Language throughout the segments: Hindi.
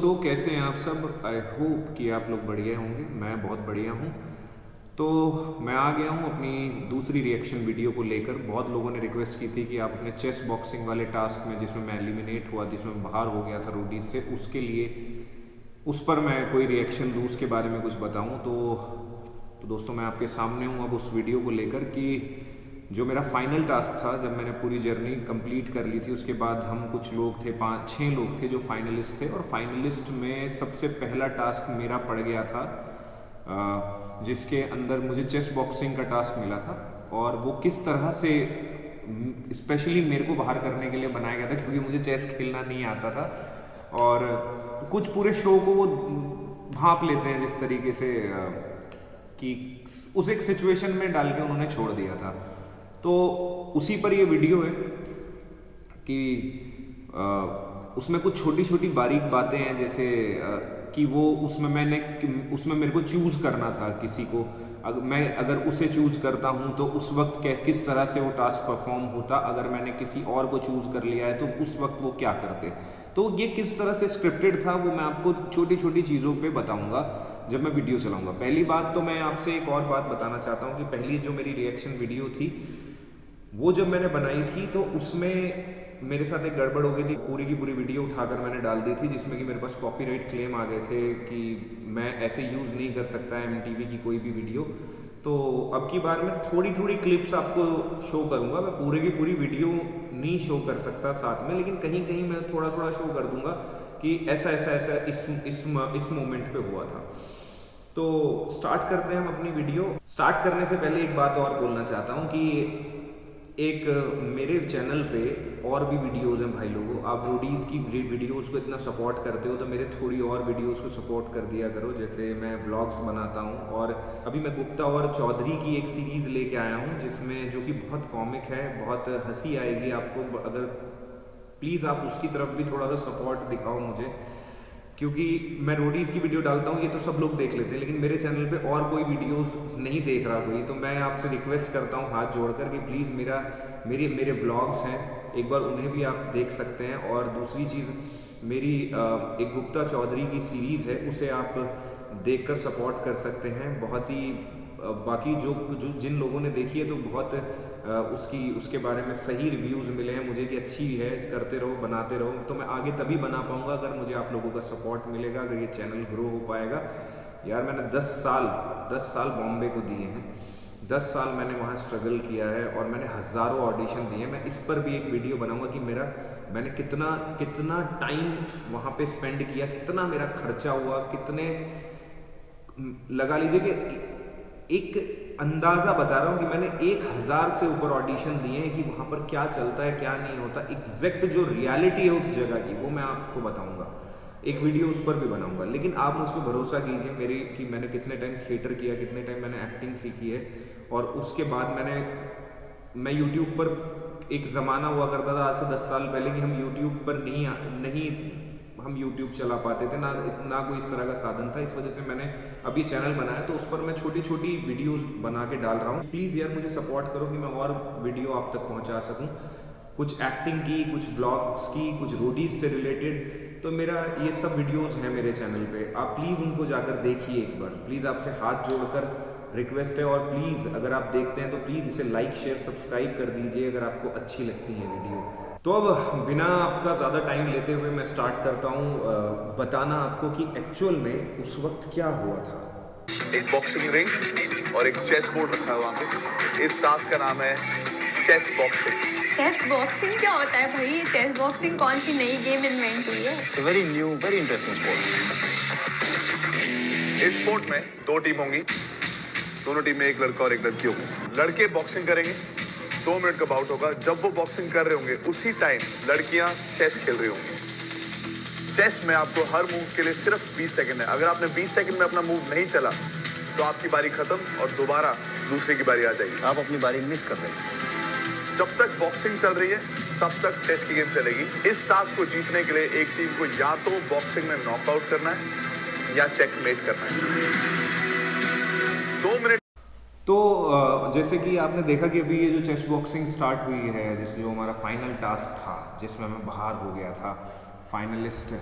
दोस्तों, कैसे हैं आप सब। आई होप कि आप लोग बढ़िया होंगे। मैं बहुत बढ़िया हूँ। तो मैं आ गया हूँ अपनी दूसरी रिएक्शन वीडियो को लेकर। बहुत लोगों ने रिक्वेस्ट की थी कि आप अपने चेस बॉक्सिंग वाले टास्क में, जिसमें मैं एलिमिनेट हुआ, जिसमें मैं बाहर हो गया था रोडीज से, उसके लिए उस पर मैं कोई रिएक्शन दूँ, उसके बारे में कुछ बताऊँ। तो दोस्तों, मैं आपके सामने हूँ अब उस वीडियो को लेकर कि जो मेरा फाइनल टास्क था, जब मैंने पूरी जर्नी कंप्लीट कर ली थी, उसके बाद हम कुछ लोग थे, 5-6 लोग थे जो फाइनलिस्ट थे, और फाइनलिस्ट में सबसे पहला टास्क मेरा पड़ गया था, जिसके अंदर मुझे चेस बॉक्सिंग का टास्क मिला था। और वो किस तरह से स्पेशली मेरे को बाहर करने के लिए बनाया गया था, क्योंकि मुझे चेस खेलना नहीं आता था। और कुछ पूरे शो को वो भांप लेते हैं जिस तरीके से कि उस एक सिचुएशन में डाल के उन्होंने छोड़ दिया था। तो उसी पर ये वीडियो है कि उसमें कुछ छोटी छोटी बारीक बातें हैं, जैसे कि वो उसमें मेरे को चूज़ करना था किसी को। मैं अगर उसे चूज़ करता हूँ तो उस वक्त किस तरह से वो टास्क परफॉर्म होता। अगर मैंने किसी और को चूज़ कर लिया है तो उस वक्त वो क्या करते। तो ये किस तरह से स्क्रिप्टेड था, वो मैं आपको छोटी छोटी चीज़ों पे बताऊंगा जब मैं वीडियो चलाऊंगा। पहली बात तो मैं आपसे एक और बात बताना चाहता हूँ कि पहली जो मेरी रिएक्शन वीडियो थी, वो जब मैंने बनाई थी तो उसमें मेरे साथ एक गड़बड़ हो गई थी। पूरी की पूरी वीडियो उठाकर मैंने डाल दी थी, जिसमें कि मेरे पास कॉपीराइट क्लेम आ गए थे कि मैं ऐसे यूज़ नहीं कर सकता एमटीवी की कोई भी वीडियो। तो अब की बार मैं थोड़ी थोड़ी क्लिप्स आपको शो करूंगा। मैं पूरे की पूरी वीडियो नहीं शो कर सकता साथ में, लेकिन कहीं कहीं मैं थोड़ा थोड़ा शो कर दूंगा कि ऐसा ऐसा ऐसा इस मोमेंट पे हुआ था। तो स्टार्ट करते हैं हम अपनी वीडियो। स्टार्ट करने से पहले एक बात और बोलना चाहता हूँ कि एक मेरे चैनल पे और भी वीडियोस हैं भाई लोगों। आप रोडीज़ की वीडियोस को इतना सपोर्ट करते हो तो मेरे थोड़ी और वीडियोस को सपोर्ट कर दिया करो। जैसे मैं व्लॉग्स बनाता हूँ, और अभी मैं गुप्ता और चौधरी की एक सीरीज़ लेके आया हूँ, जिसमें जो कि बहुत कॉमिक है, बहुत हंसी आएगी आपको। अगर प्लीज़ आप उसकी तरफ भी थोड़ा सा सपोर्ट दिखाओ मुझे, क्योंकि मैं रोडीज़ की वीडियो डालता हूँ, ये तो सब लोग देख लेते हैं, लेकिन मेरे चैनल पे और कोई वीडियोस नहीं देख रहा कोई। तो मैं आपसे रिक्वेस्ट करता हूँ हाथ जोड़कर कि प्लीज़ मेरे व्लॉग्स हैं, एक बार उन्हें भी आप देख सकते हैं। और दूसरी चीज़, मेरी एक गुप्ता चौधरी की सीरीज़ है, उसे आप देखकर सपोर्ट कर सकते हैं। बहुत ही बाकी जो जिन लोगों ने देखी है तो बहुत उसके बारे में सही रिव्यूज़ मिले हैं मुझे कि अच्छी है, करते रहो, बनाते रहो। तो मैं आगे तभी बना पाऊँगा अगर मुझे आप लोगों का सपोर्ट मिलेगा, अगर ये चैनल ग्रो हो पाएगा। यार मैंने 10 साल बॉम्बे को दिए हैं, 10 साल मैंने वहाँ स्ट्रगल किया है, और मैंने हज़ारों ऑडिशन दिए हैं। मैं इस पर भी एक वीडियो बनाऊँगा कि मैंने कितना टाइम वहाँ पे स्पेंड किया, कितना मेरा खर्चा हुआ, कितने, लगा लीजिए कि एक अंदाज़ा बता रहा हूँ कि मैंने 1000 से ऊपर ऑडिशन दिए हैं कि वहाँ पर क्या चलता है क्या नहीं होता। एग्जैक्ट जो रियलिटी है उस जगह की, वो मैं आपको बताऊँगा, एक वीडियो उस पर भी बनाऊँगा। लेकिन आप मुझ पर भरोसा कीजिए मेरी, कि मैंने कितने टाइम थिएटर किया, कितने टाइम मैंने एक्टिंग सीखी है। और उसके बाद मैं यूट्यूब पर, एक ज़माना हुआ करता था आज से 10 साल पहले कि हम यूट्यूब पर नहीं हम यूट्यूब चला पाते थे, ना कोई इस तरह का साधन था। इस वजह से मैंने अब ये चैनल बनाया, तो उस पर मैं छोटी छोटी वीडियोस बना के डाल रहा हूँ। प्लीज़ यार मुझे सपोर्ट करो कि मैं और वीडियो आप तक पहुँचा सकूँ, कुछ एक्टिंग की, कुछ व्लॉग्स की, कुछ रोडीज से रिलेटेड। तो मेरा ये सब वीडियोस हैं मेरे चैनल पे, आप प्लीज़ उनको जाकर देखिए एक बार। प्लीज़ आपसे हाथ जोड़कर रिक्वेस्ट है। और प्लीज़ अगर आप देखते हैं तो प्लीज़ इसे लाइक शेयर सब्सक्राइब कर दीजिए अगर आपको अच्छी लगती है वीडियो। तो अब बिना आपका ज़्यादा टाइम लेते हुए मैं स्टार्ट करता हूँ बताना आपको कि एक्चुअल में उस वक्त क्या हुआ था। एक बॉक्सिंग रिंग और एक चेस बोर्ड रखा है वहाँ पे। इस टास्क का नाम है चेस बॉक्सिंग। चेस बॉक्सिंग क्या होता है भाई? ये चेस बॉक्सिंग कौन सी नई गेम इन्वेंट हुई है? Very new, very interesting sport. इस स्पोर्ट में 2 टीम होंगी, दोनों टीम में एक लड़का और एक लड़की होगी। लड़के बॉक्सिंग करेंगे, 2 मिनट का बाउट होगा। जब वो बॉक्सिंग कर रहे होंगे उसी टाइम लड़कियां चेस खेल रही होंगी। चेस में आपको हर मूव के लिए सिर्फ 20 सेकंड है। अगर आपने 20 सेकंड में अपना मूव नहीं चला तो आपकी बारी खत्म और दोबारा दूसरे की बारी आ जाएगी। आप अपनी बारी मिस कर रहे हैं। जब तक बॉक्सिंग चल रही है तब तक चेस की गेम चलेगी। इस टास्क को जीतने के लिए एक टीम को या तो बॉक्सिंग में नॉकआउट करना है या चेकमेट करना है। 2 मिनट। तो जैसे कि आपने देखा कि अभी ये जो चेस बॉक्सिंग स्टार्ट हुई है, जो हमारा फाइनल टास्क था, जिसमें मैं बाहर हो गया था, फाइनलिस्ट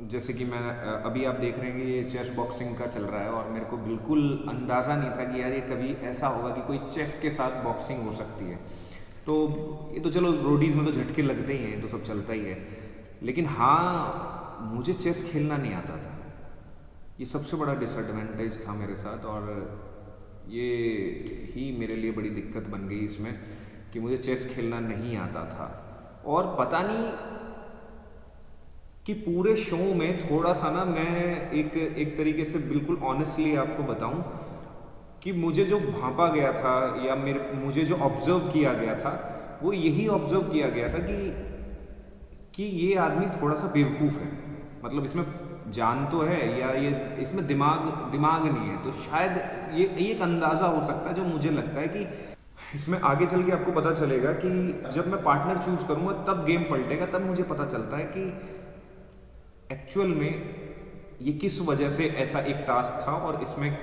जैसे कि मैं अभी आप देख रहे हैं कि ये चेस बॉक्सिंग का चल रहा है और मेरे को बिल्कुल अंदाज़ा नहीं था कि यार ये कभी ऐसा होगा कि कोई चेस के साथ बॉक्सिंग हो सकती है। तो ये तो चलो रोडीज़ में तो झटके लगते ही हैं, तो सब चलता ही है। लेकिन हाँ, मुझे चेस खेलना नहीं आता था। ये सबसे बड़ा डिसएडवांटेज था मेरे साथ और ये ही मेरे लिए बड़ी दिक्कत बन गई इसमें कि मुझे चेस खेलना नहीं आता था। और पता नहीं कि पूरे शो में थोड़ा सा ना मैं एक तरीके से बिल्कुल ऑनेस्टली आपको बताऊं कि मुझे जो भांपा गया था या मुझे जो ऑब्जर्व किया गया था वो यही ऑब्जर्व किया गया था कि ये आदमी थोड़ा सा बेवकूफ़ है। मतलब इसमें जान तो है या ये इसमें दिमाग नहीं है। तो शायद ये एक अंदाज़ा हो सकता है जो मुझे लगता है कि इसमें आगे चल के आपको पता चलेगा कि जब मैं पार्टनर चूज करूंगा तब गेम पलटेगा, तब मुझे पता चलता है कि एक्चुअल में ये किस वजह से ऐसा एक टास्क था और इसमें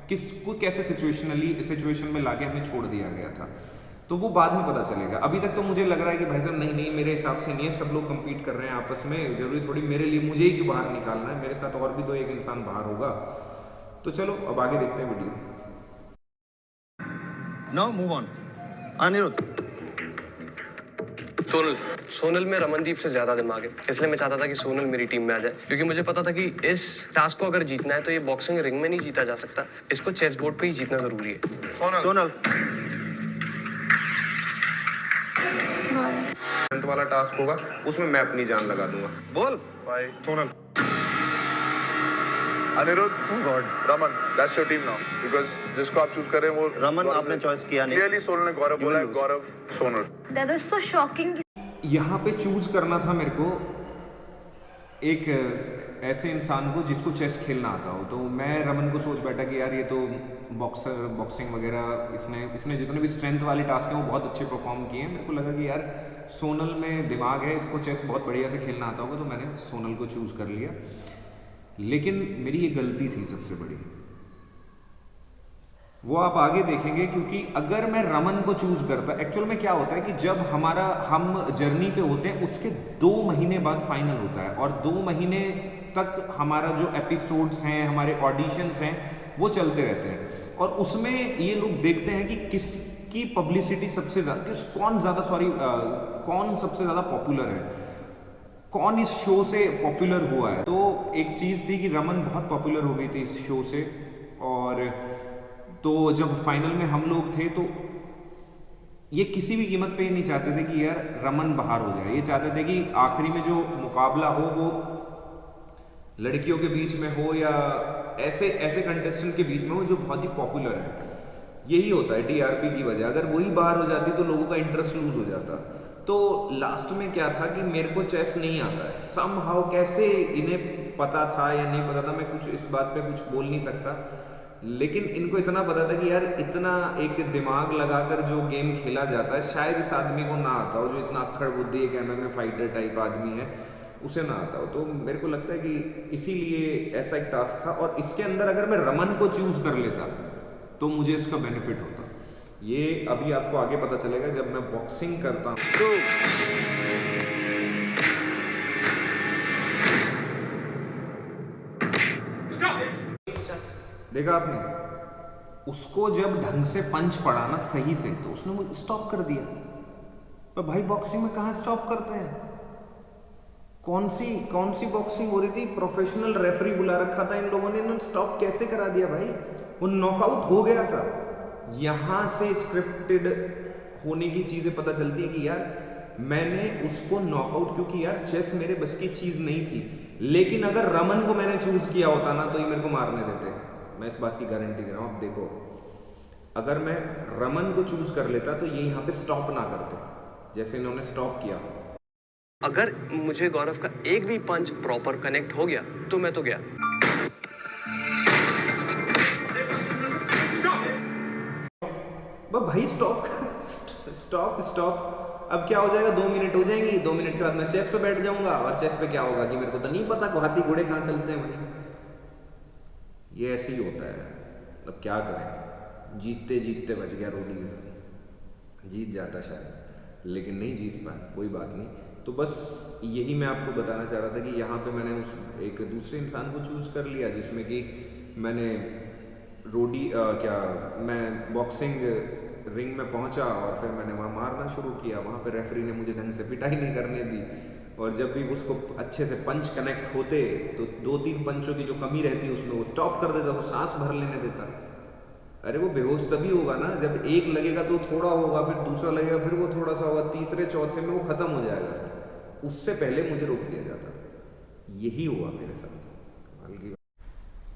किसको कैसे सिचुएशन में लाके हमें छोड़ दिया गया था। तो वो बाद में पता चलेगा। अभी तक तो मुझे लग रहा है कि भाई साहब नहीं मेरे हिसाब से नहीं है, सब लोग compete कर रहे हैं आपस में, जरूरी थोड़ी मेरे लिए मुझे ही क्यों बाहर निकालना है, मेरे साथ और भी तो एक इंसान बाहर होगा। तो चलो अब आगे देखते हैं video. Now move on. Anirudh. Sonal में रमनदीप से ज्यादा दिमाग है, इसलिए मैं चाहता था कि सोनल मेरी टीम में आ जाए, क्योंकि मुझे पता था कि इस टास्क को अगर जीतना है तो ये बॉक्सिंग रिंग में नहीं जीता जा सकता, इसको चेस बोर्ड पे ही जीतना जरूरी है। सोनल वाला टास्क होगा उसमें मैं अपनी जान लगा दूंगा। बोल भाई Sonal. Anirudh, Oh God. Raman, that's your team now, because जिसको आप चूज कर रहे हैं वो रमन आपने चॉइस किया नहीं। क्लियरली सोनल ने गौरव You बोला है, will lose. Gaurav Sonal. That was so shocking. यहाँ पे चूज करना था मेरे को एक ऐसे इंसान को जिसको चेस खेलना आता हो। तो मैं रमन को सोच बैठा कि यार ये तो बॉक्सिंग वगैरह इसने जितने भी स्ट्रेंथ वाले टास्क हैं वो बहुत अच्छे परफॉर्म किए हैं। मेरे को लगा कि यार सोनल में दिमाग है, इसको चेस बहुत बढ़िया से खेलना आता होगा, तो मैंने सोनल को चूज कर लिया। लेकिन मेरी ये गलती थी सबसे बड़ी, वो आप आगे देखेंगे। क्योंकि अगर मैं रमन को चूज करता, एक्चुअल में क्या होता है कि जब हम जर्नी पे होते हैं उसके 2 महीने बाद फाइनल होता है और 2 महीने तक हमारा जो एपिसोड्स हैं, हमारे ऑडिशंस हैं, वो चलते रहते हैं। और उसमें ये लोग देखते हैं कि किसकी पब्लिसिटी सबसे ज़्यादा, कौन सबसे ज़्यादा पॉपुलर है, कौन इस शो से पॉपुलर हुआ है। तो एक चीज़ थी कि रमन बहुत पॉपुलर हो गई थी इस शो से। और तो जब फाइनल में हम लोग थे तो ये किसी भी कीमत पे ये नहीं चाहते थे कि यार रमन बाहर हो जाए। ये चाहते थे कि आखिरी में जो मुकाबला हो वो लड़कियों के बीच में हो या ऐसे कंटेस्टेंट के बीच में हो जो बहुत ही पॉपुलर है। यही होता है टीआरपी की वजह। अगर वही बाहर हो जाती तो लोगों का इंटरेस्ट लूज हो जाता। तो लास्ट में क्या था कि मेरे को चेस नहीं आता है समहाउ। कैसे इन्हें पता था या नहीं पता था, मैं कुछ इस बात पे कुछ बोल नहीं सकता। लेकिन इनको इतना पता था कि यार इतना एक दिमाग लगाकर जो गेम खेला जाता है शायद इस आदमी को ना आता हो, जो इतना अक्खड़ बुद्धि एक एमएमए फाइटर टाइप आदमी है उसे ना आता हो। तो मेरे को लगता है कि इसीलिए ऐसा एक टास्क था। और इसके अंदर अगर मैं रमन को चूज कर लेता तो मुझे इसका बेनिफिट होता। ये अभी आपको आगे पता चलेगा जब मैं बॉक्सिंग करता हूँ। देखा आपने, उसको जब ढंग से पंच पड़ा ना सही से तो उसने मुझे स्टॉप कर दिया। पर भाई बॉक्सिंग में कहाँ स्टॉप करते हैं? कौन सी बॉक्सिंग हो रही थी? प्रोफेशनल रेफरी बुला रखा था इन लोगों ने, इन्होंने स्टॉप कैसे करा दिया भाई? वो नॉकआउट हो गया था। यहाँ से स्क्रिप्टेड होने की चीजें पता चलती है कि यार मैंने उसको नॉकआउट, क्योंकि यार चेस मेरे बस की चीज नहीं थी। लेकिन अगर रमन को मैंने चूज किया होता ना तो ये मेरे को मारने देते। मैं इस बात की गारंटी दे रहा हूँ। आप देखो, अगर मैं रमन को चूज कर लेता तो ये यहाँ पे स्टॉप ना करते जैसे इन्होंने स्टॉप किया। अगर मुझे गौरव का एक भी पंच प्रॉपर कनेक्ट हो गया तो मैं तो गया। भाई स्टॉप स्टॉप। अब क्या हो जाएगा? 2 मिनट हो जाएंगी, 2 मिनट के बाद मैं चेस पे बैठ जाऊंगा। और चेस पे क्या होगा कि मेरे को तो नहीं पता को हाथी घोड़े कहाँ चलते हैं भाई। ये ऐसे ही होता है। अब क्या करें, जीतते जीतते बच गया रोडीज। जीत जाता शायद, लेकिन नहीं जीत पाया। कोई बात नहीं, तो बस यही मैं आपको बताना चाह रहा था कि यहाँ पे मैंने उस एक दूसरे इंसान को चूज़ कर लिया जिसमें कि मैंने मैं बॉक्सिंग रिंग में पहुँचा और फिर मैंने वहाँ मारना शुरू किया। वहाँ पे रेफरी ने मुझे ढंग से पिटाई नहीं करने दी, और जब भी उसको अच्छे से पंच कनेक्ट होते तो 2-3 पंचों की जो कमी रहती उसमें वो स्टॉप कर देता, तो सांस भर लेने देता। अरे वो बेहोश तभी होगा ना जब एक लगेगा तो थोड़ा होगा, फिर दूसरा लगेगा, फिर वो थोड़ा सा होगा, तीसरे चौथे में वो खत्म हो जाएगा। फिर उससे पहले मुझे रोक दिया जाता था। यही हुआ मेरे साथ। कमाल की बात।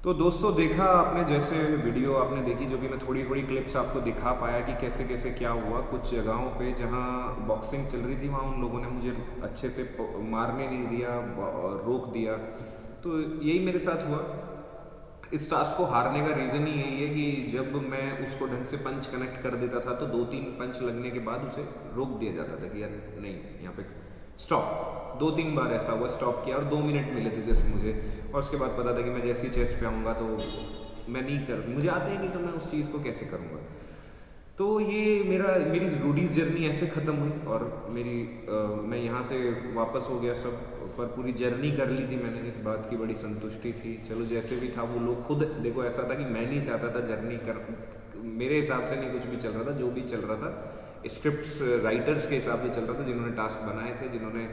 तो दोस्तों, देखा आपने, जैसे वीडियो आपने देखी, जो भी मैं थोड़ी थोड़ी क्लिप्स आपको दिखा पाया कि कैसे कैसे क्या हुआ। कुछ जगहों पे जहाँ बॉक्सिंग चल रही थी वहाँ उन लोगों ने मुझे अच्छे से मारने नहीं दिया, रोक दिया। तो यही मेरे साथ हुआ। इस टास्क को हारने का रीज़न ही यही है कि जब मैं उसको ढंग से पंच कनेक्ट कर देता था तो 2-3 पंच लगने के बाद उसे रोक दिया जाता था कि यार नहीं, यहाँ पे स्टॉप। 2-3 बार ऐसा हुआ, स्टॉप किया, और 2 मिनट मिले थे जैसे मुझे, और उसके बाद पता था कि मैं जैसे ही चेस्ट पे आऊँगा तो मैं नहीं कर, मुझे आता ही नहीं, तो मैं उस चीज़ को कैसे करूँगा। तो ये मेरी रोडीज़ जर्नी ऐसे ख़त्म हुई, और मैं यहाँ से वापस हो गया सब, पर पूरी जर्नी कर ली थी मैंने। इस बात की बड़ी संतुष्टि थी। चलो जैसे भी था, वो लोग खुद देखो, ऐसा था कि मैं नहीं चाहता था जर्नी कर, मेरे हिसाब से नहीं कुछ भी चल रहा था, जो भी चल रहा था स्क्रिप्ट्स राइटर्स के हिसाब से चल रहा था, जिन्होंने टास्क बनाए थे, जिन्होंने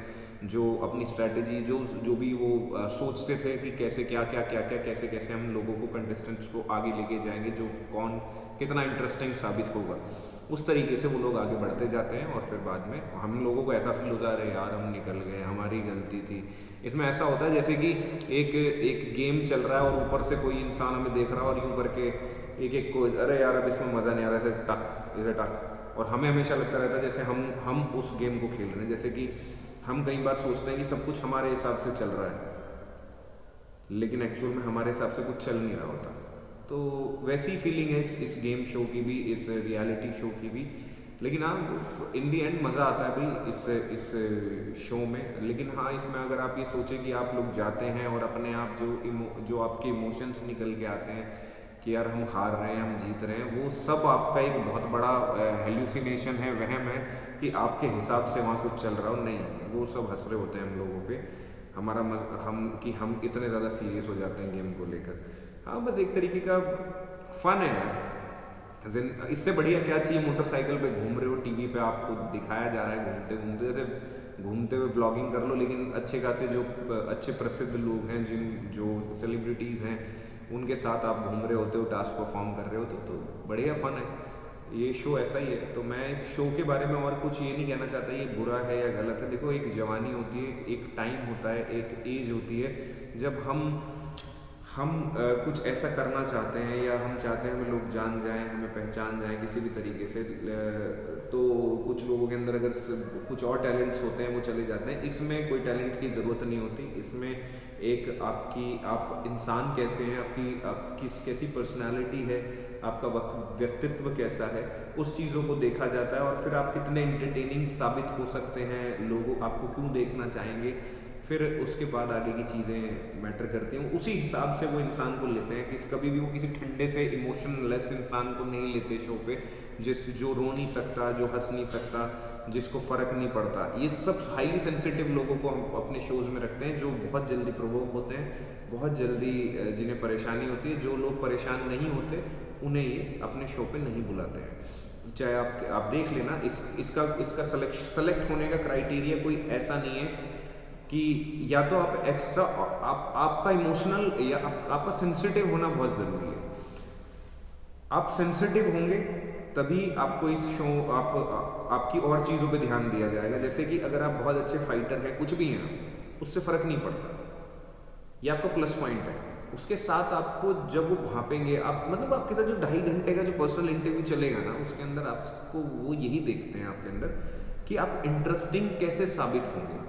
जो अपनी स्ट्रैटेजी जो भी वो सोचते थे कि कैसे कैसे हम लोगों को, कंटेस्टेंट्स को आगे लेके जाएंगे, जो कौन कितना इंटरेस्टिंग साबित होगा, उस तरीके से वो लोग आगे बढ़ते जाते हैं। और फिर बाद में हम लोगों को ऐसा फील होता है, अरे यार हम निकल गए, हमारी गलती थी। इसमें ऐसा होता है जैसे कि एक गेम चल रहा है और ऊपर से कोई इंसान हमें देख रहा है और यूँ करके एक को, अरे यार अब इसमें मज़ा नहीं आ रहा, ऐसे टक, और हमें हमेशा लगता रहता है जैसे हम उस गेम को खेल रहे हैं। जैसे कि हम कई बार सोचते हैं कि सब कुछ हमारे हिसाब से चल रहा है, लेकिन एक्चुअल में हमारे हिसाब से कुछ चल नहीं रहा होता। तो वैसी फीलिंग है इस गेम शो की भी, इस रियलिटी शो की भी। लेकिन हाँ, इन दी एंड मज़ा आता है भाई इस शो में। लेकिन हाँ, इसमें अगर आप ये सोचें कि आप लोग जाते हैं और अपने आप जो आपके इमोशंस निकल के आते हैं कि यार हम हार रहे हैं, हम जीत रहे हैं, वो सब आपका एक बहुत बड़ा हेल्यूसिनेशन है, वहम है कि आपके हिसाब से वहाँ कुछ चल रहा हो। नहीं, वो सब हंस रहे होते हैं हम लोगों पे, हम इतने ज़्यादा सीरियस हो जाते हैं गेम को लेकर। हाँ, बस एक तरीके का फन है यार। इससे बढ़िया क्या चाहिए? मोटरसाइकिल पे घूम रहे हो, टीवी पे आपको दिखाया जा रहा है घूमते घूमते, जैसे घूमते हुए ब्लॉगिंग कर लो। लेकिन अच्छे खासे जो अच्छे प्रसिद्ध लोग हैं, जो सेलिब्रिटीज़ हैं, उनके साथ आप घूम रहे होते हो, टास्क परफॉर्म कर रहे होते हो, तो बढ़िया फन है। ये शो ऐसा ही है। तो मैं इस शो के बारे में और कुछ ये नहीं कहना चाहता ये बुरा है या गलत है। देखो, एक जवानी होती है, एक टाइम होता है, एक एज होती है जब हम कुछ ऐसा करना चाहते हैं, या हम चाहते हैं हमें लोग जान जाएं, हमें पहचान जाएं किसी भी तरीके से। तो कुछ लोगों के अंदर अगर कुछ और टैलेंट्स होते हैं वो चले जाते हैं। इसमें कोई टैलेंट की ज़रूरत नहीं होती। इसमें एक आप इंसान कैसे हैं, आपकी कैसी पर्सनालिटी है, आपका व्यक्तित्व कैसा है, उस चीज़ों को देखा जाता है। और फिर आप कितने इंटरटेनिंग साबित हो सकते हैं, लोग आपको क्यों देखना चाहेंगे, फिर उसके बाद आगे की चीज़ें मैटर करती हैं। उसी हिसाब से वो इंसान को लेते हैं। कभी भी वो किसी ठंडे से इमोशनलेस इंसान को नहीं लेते शो पे, जो रो नहीं सकता, जो हंस नहीं सकता, जिसको फ़र्क नहीं पड़ता। ये सब हाईली सेंसिटिव लोगों को हम अपने शोज़ में रखते हैं, जो बहुत जल्दी प्रोवोक होते हैं, बहुत जल्दी जिन्हें परेशानी होती है। जो लोग परेशान नहीं होते उन्हें ये अपने शो पे नहीं बुलाते हैं। चाहे आप देख लेना, इसका सेलेक्ट होने का क्राइटेरिया कोई ऐसा नहीं है कि या तो आप एक्स्ट्रा आपका इमोशनल या आपका सेंसिटिव होना बहुत ज़रूरी है। आप सेंसिटिव होंगे तभी आपको इस शो आपकी और चीज़ों पे ध्यान दिया जाएगा। जैसे कि अगर आप बहुत अच्छे फाइटर हैं, कुछ भी हैं, उससे फ़र्क नहीं पड़ता, ये आपका प्लस पॉइंट है। उसके साथ आपको जब वो भापेंगे, आपके साथ जो 2.5 घंटे का जो पर्सनल इंटरव्यू चलेगा ना, उसके अंदर आपको वो यही देखते हैं आपके अंदर कि आप इंटरेस्टिंग कैसे साबित होंगे।